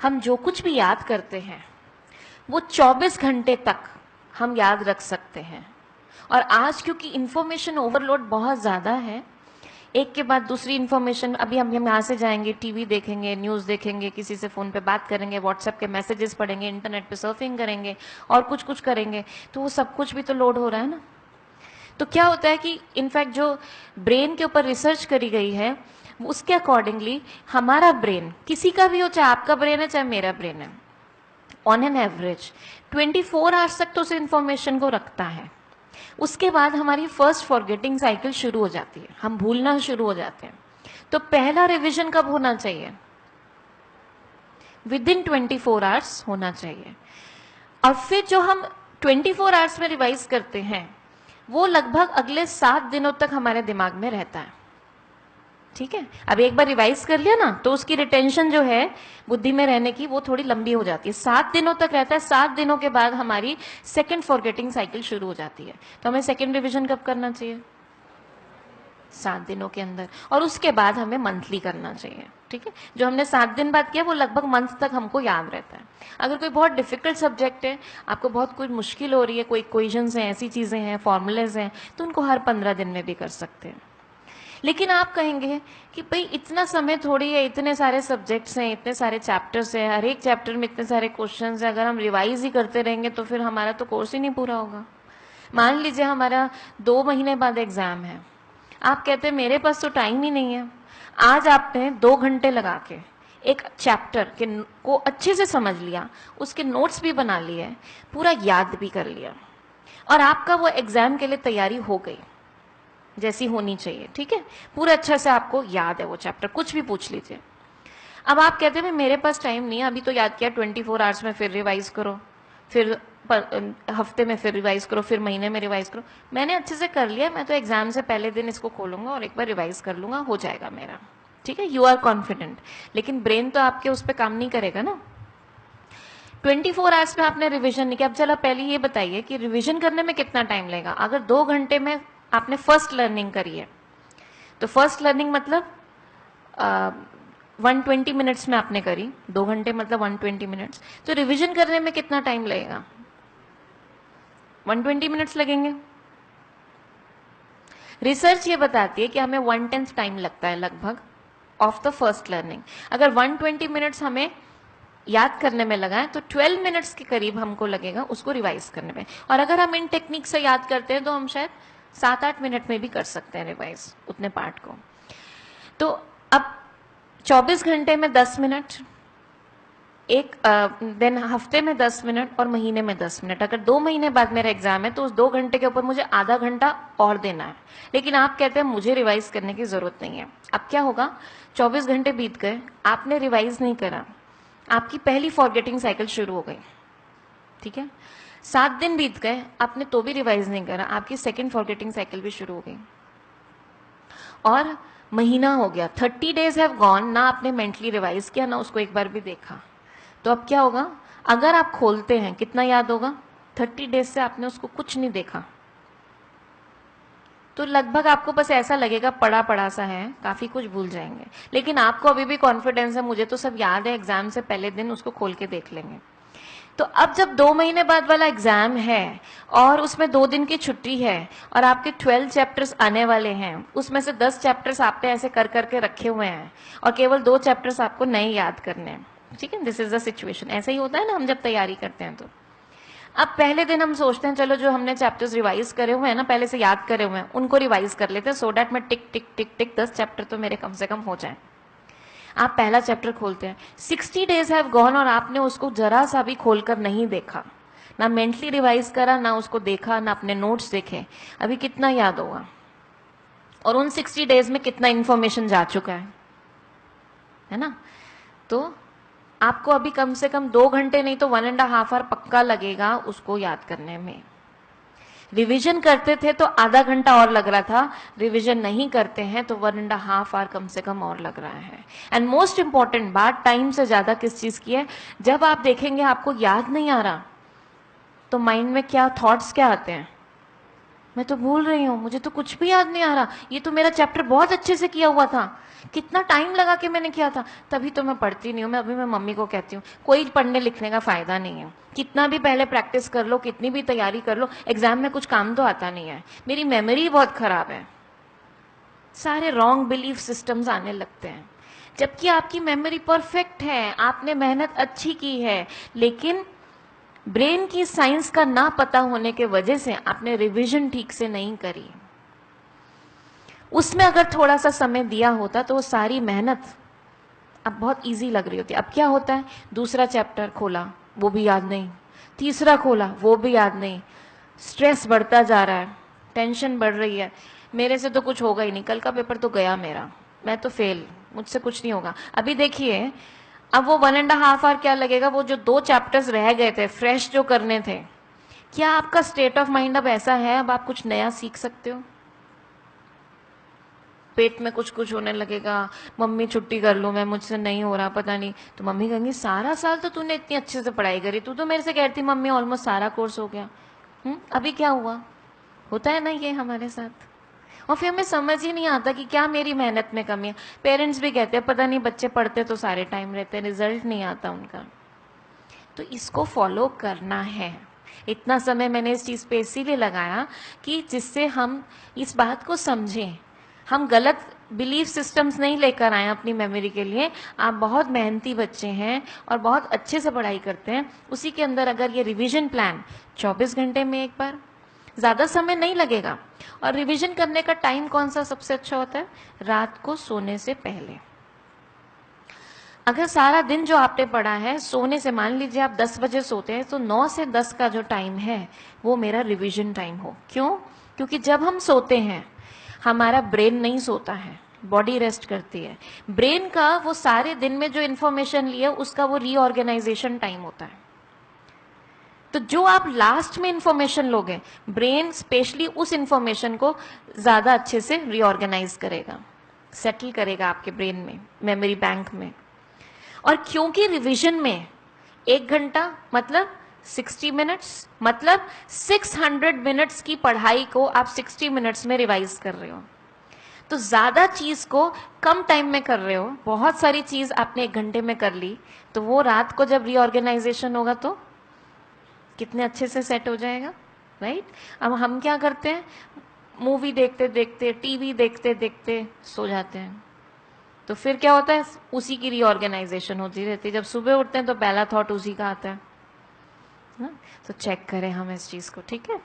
हम जो कुछ भी याद करते हैं वो 24 घंटे तक हम याद रख सकते हैं। और आज क्योंकि इंफॉर्मेशन ओवरलोड बहुत ज़्यादा है, एक के बाद दूसरी इंफॉर्मेशन, अभी हम यहाँ से जाएंगे, टीवी देखेंगे, न्यूज़ देखेंगे, किसी से फ़ोन पे बात करेंगे, व्हाट्सएप के मैसेजेस पढ़ेंगे, इंटरनेट पे सर्फिंग करेंगे और कुछ कुछ करेंगे, तो वो सब कुछ भी तो लोड हो रहा है ना। तो क्या होता है कि इनफैक्ट जो ब्रेन के ऊपर रिसर्च करी गई है उसके अकॉर्डिंगली हमारा ब्रेन, किसी का भी हो, चाहे आपका ब्रेन है चाहे मेरा ब्रेन है, ऑन एन एवरेज 24 आवर्स तक तो उस इंफॉर्मेशन को रखता है। उसके बाद हमारी फर्स्ट फॉरगेटिंग साइकिल शुरू हो जाती है, हम भूलना शुरू हो जाते हैं। तो पहला रिवीजन कब होना चाहिए? विद इन 24 आवर्स होना चाहिए। और फिर जो हम 24 आवर्स में रिवाइज करते हैं वो लगभग अगले 7 दिनों तक हमारे दिमाग में रहता है। ठीक है, अब एक बार रिवाइज कर लिया ना तो उसकी रिटेंशन जो है बुद्धि में रहने की वो थोड़ी लंबी हो जाती है, 7 दिनों तक रहता है। 7 दिनों के बाद हमारी सेकंड फॉरगेटिंग साइकिल शुरू हो जाती है। तो हमें सेकंड रिवीजन कब करना चाहिए? 7 दिनों के अंदर। और उसके बाद हमें मंथली करना चाहिए। ठीक है, जो हमने 7 दिन बाद किया वो लगभग मंथ तक हमको याद रहता है। अगर कोई बहुत डिफिकल्ट सब्जेक्ट है, आपको बहुत कोई मुश्किल हो रही है, कोई इक्वेशंस हैं, ऐसी चीजें हैं, फॉर्मूलेज हैं, तो उनको हर 15 दिन में भी कर सकते हैं। लेकिन आप कहेंगे कि भाई इतना समय थोड़ी है, इतने सारे सब्जेक्ट्स हैं, इतने सारे चैप्टर्स हैं, हर एक चैप्टर में इतने सारे क्वेश्चंस हैं, अगर हम रिवाइज ही करते रहेंगे तो फिर हमारा तो कोर्स ही नहीं पूरा होगा। मान लीजिए हमारा 2 महीने बाद एग्जाम है, आप कहते हैं मेरे पास तो टाइम ही नहीं है। आज आपने 2 घंटे लगा के एक चैप्टर के को अच्छे से समझ लिया, उसके नोट्स भी बना लिए, पूरा याद भी कर लिया, और आपका वो एग्जाम के लिए तैयारी हो गई जैसी होनी चाहिए। ठीक है, पूरा अच्छा से आपको याद है वो चैप्टर, कुछ भी पूछ लीजिए। अब आप कहते हैं मेरे पास टाइम नहीं है, अभी तो याद किया, 24 आवर्स में फिर रिवाइज करो, फिर हफ्ते में फिर रिवाइज करो, फिर महीने में रिवाइज करो। मैंने अच्छे से कर लिया, मैं तो एग्जाम से पहले दिन इसको खोलूंगा और एक बार रिवाइज कर लूंगा, हो जाएगा मेरा। ठीक है, यू आर कॉन्फिडेंट। लेकिन ब्रेन तो आपके उस पर काम नहीं करेगा ना। 24 आवर्स में आपने रिवीजन नहीं किया। अब चलो पहले ये बताइए कि रिवीजन करने में कितना टाइम लगेगा। अगर 2 घंटे में आपने फर्स्ट लर्निंग करी है तो फर्स्ट लर्निंग मतलब 120 मिनट्स में आपने करी, 2 घंटे मतलब 120 मिनट्स, तो रिवीजन करने में कितना टाइम लगेगा? 120 मिनट्स लगेंगे। रिसर्च ये बताती है कि हमें 1/10 टाइम लगता है लगभग ऑफ द फर्स्ट लर्निंग। अगर 120 मिनट्स हमें याद करने में लगा है तो 12 मिनट्स के करीब हमको लगेगा उसको रिवाइज करने में। और अगर हम इन टेक्निक से याद करते हैं तो हम शायद 7-8 मिनट में भी कर सकते हैं रिवाइज उतने पार्ट को। तो अब 24 घंटे में 10 मिनट, एक दिन हफ्ते में 10 मिनट और महीने में 10 मिनट। अगर 2 महीने बाद मेरा एग्जाम है तो उस 2 घंटे के ऊपर मुझे आधा घंटा और देना है। लेकिन आप कहते हैं मुझे रिवाइज करने की जरूरत नहीं है। अब क्या होगा? 24 घंटे बीत गए, आपने रिवाइज नहीं करा, आपकी पहली फॉरगेटिंग साइकिल शुरू हो गई। ठीक है, 7 दिन बीत गए, आपने तो भी रिवाइज नहीं करा, आपकी सेकेंड फॉरगेटिंग साइकिल भी शुरू हो गई। और महीना हो गया, 30 डेज हैव गॉन, ना आपने मेंटली रिवाइज किया ना उसको एक बार भी देखा। तो अब क्या होगा? अगर आप खोलते हैं कितना याद होगा? 30 डेज से आपने उसको कुछ नहीं देखा तो लगभग आपको बस ऐसा लगेगा पड़ा पड़ा सा है, काफी कुछ भूल जाएंगे। लेकिन आपको अभी भी कॉन्फिडेंस है, मुझे तो सब याद है, एग्जाम से पहले दिन उसको खोल के देख लेंगे। तो अब जब 2 महीने बाद वाला एग्जाम है और उसमें 2 दिन की छुट्टी है और आपके 12 चैप्टर्स आने वाले हैं, उसमें से 10 चैप्टर्स आपने ऐसे कर करके रखे हुए हैं और केवल 2 चैप्टर्स आपको नए याद करने हैं। ठीक है, दिस इज द सिचुएशन। ऐसा ही होता है ना हम जब तैयारी करते हैं तो। अब पहले दिन हम सोचते हैं चलो जो हमने चैप्टर्स रिवाइज करे हुए हैं ना, पहले से याद करे हुए हैं, उनको रिवाइज कर लेते हैं सो डैट मैं टिक टिक टिक टिक 10 चैप्टर तो मेरे कम से कम हो जाए। आप पहला चैप्टर खोलते हैं, 60 डेज हैव गॉन और आपने उसको जरा सा भी खोलकर नहीं देखा, ना मेंटली रिवाइज करा, ना उसको देखा, ना अपने नोट्स देखे। अभी कितना याद होगा? और उन 60 डेज में कितना इंफॉर्मेशन जा चुका है ना? तो आपको अभी कम से कम 2 घंटे नहीं तो 1.5 आवर पक्का लगेगा उसको याद करने में। रिवीजन करते थे तो आधा घंटा और लग रहा था, रिवीजन नहीं करते हैं तो 1.5 आवर कम से कम और लग रहा है। एंड मोस्ट इंपॉर्टेंट बात टाइम से ज्यादा किस चीज की है? जब आप देखेंगे आपको याद नहीं आ रहा तो माइंड में क्या थॉट्स क्या आते हैं? मैं तो भूल रही हूँ, मुझे तो कुछ भी याद नहीं आ रहा, ये तो मेरा चैप्टर बहुत अच्छे से किया हुआ था, कितना टाइम लगा के मैंने किया था। तभी तो मैं पढ़ती नहीं हूँ। मैं अभी मैं मम्मी को कहती हूँ कोई पढ़ने लिखने का फायदा नहीं है, कितना भी पहले प्रैक्टिस कर लो, कितनी भी तैयारी कर लो, एग्जाम में कुछ काम तो आता नहीं है। मेरी मेमोरी बहुत खराब है, सारे रॉन्ग बिलीफ सिस्टम्स आने लगते हैं, जबकि आपकी मेमोरी परफेक्ट है, आपने मेहनत अच्छी की है, लेकिन ब्रेन की साइंस का ना पता होने के वजह से आपने रिवीजन ठीक से नहीं करी। उसमें अगर थोड़ा सा समय दिया होता तो वो सारी मेहनत अब बहुत इजी लग रही होती। अब क्या होता है, दूसरा चैप्टर खोला वो भी याद नहीं, तीसरा खोला वो भी याद नहीं, स्ट्रेस बढ़ता जा रहा है, टेंशन बढ़ रही है, मेरे से तो कुछ होगा ही नहीं, कल का पेपर तो गया मेरा, मैं तो फेल, मुझसे कुछ नहीं होगा। अभी देखिए, अब वो 1.5 आवर क्या लगेगा, वो जो 2 चैप्टर्स रह गए थे फ्रेश जो करने थे, क्या आपका स्टेट ऑफ माइंड अब ऐसा है अब आप कुछ नया सीख सकते हो? पेट में कुछ कुछ होने लगेगा, मम्मी छुट्टी कर लूं मैं, मुझसे नहीं हो रहा, पता नहीं, तो मम्मी कहेंगी सारा साल तो तूने इतनी अच्छे से पढ़ाई करी, तू तो मेरे से कहती थी मम्मी ऑलमोस्ट सारा कोर्स हो गया। अभी क्या हुआ? होता है ना ये हमारे साथ। और फिर हमें समझ ही नहीं आता कि क्या मेरी मेहनत में कमी है। पेरेंट्स भी कहते हैं पता नहीं बच्चे पढ़ते तो सारे टाइम रहते हैं, रिजल्ट नहीं आता उनका। तो इसको फॉलो करना है। इतना समय मैंने इस चीज़ पे इसीलिए लगाया कि जिससे हम इस बात को समझें, हम गलत बिलीफ सिस्टम्स नहीं लेकर आए अपनी मेमोरी के लिए। आप बहुत मेहनती बच्चे हैं और बहुत अच्छे से पढ़ाई करते हैं, उसी के अंदर अगर ये रिवीजन प्लान 24 घंटे में एक बार, ज़्यादा समय नहीं लगेगा। और रिवीजन करने का टाइम कौन सा सबसे अच्छा होता है? रात को सोने से पहले। अगर सारा दिन जो आपने पढ़ा है, सोने से मान लीजिए आप 10 बजे सोते हैं, तो 9 से 10 का जो टाइम है वो मेरा रिवीजन टाइम हो। क्यों? क्योंकि जब हम सोते हैं हमारा ब्रेन नहीं सोता है, बॉडी रेस्ट करती है। ब्रेन का वो सारे दिन में जो इंफॉर्मेशन लिया उसका वो रीऑर्गेनाइजेशन टाइम होता है। तो जो आप लास्ट में इंफॉर्मेशन लोगे, ब्रेन स्पेशली उस इंफॉर्मेशन को ज्यादा अच्छे से रीऑर्गेनाइज करेगा, सेटल करेगा आपके ब्रेन में, मेमोरी बैंक में। और क्योंकि रिवीजन में 1 घंटा मतलब 60 मिनट्स, मतलब 600 मिनट्स की पढ़ाई को आप 60 मिनट्स में रिवाइज कर रहे हो, तो ज्यादा चीज को कम टाइम में कर रहे हो। बहुत सारी चीज आपने 1 घंटे में कर ली, तो वो रात को जब रीऑर्गेनाइजेशन होगा तो कितने अच्छे से सेट हो जाएगा, राइट? अब हम क्या करते हैं, मूवी देखते देखते, टीवी देखते देखते सो जाते हैं, तो फिर क्या होता है, उसी की रीऑर्गेनाइजेशन होती रहती है। जब सुबह उठते हैं तो पहला थॉट उसी का आता है ना? तो चेक करें हम इस चीज को, ठीक है।